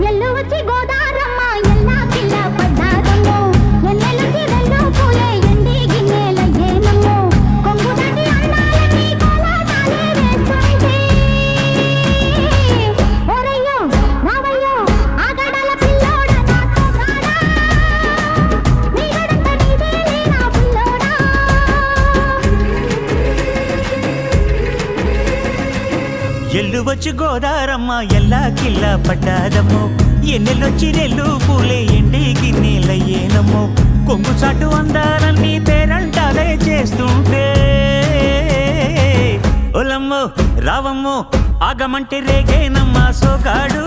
ఎల్లు వచ్చి గోదారమ్మ ఎల్లా కిల్ల పడ్డారమ్మో ఎన్నెలకి రెల్లు పూలే ఎండి గిన్నెలయ్యేనమ్మో కొంగు దాటి అన్నాలని కోలాటాలే వేస్తుంటే ఓరయ్యో రావయ్యో ఆగడాల పిల్లోడ నాతో రాడా నీ గడంత నీదేలే నా పిల్లోడా ఎల్లు వచ్చి గోదారమ్మ ఎల్లా కిల్ల పడ్డాదమ్మో ఎన్నెలొచ్చి రెల్లు పూలే ఎండి గిన్నెలయ్యేనమ్మో కొంగు చాటు అందాలన్నీ పేరంటాలే చేస్తుంటే ఒలమ్మో రావమ్మో ఆగమంటే రేగేనమ్మా సోగాడు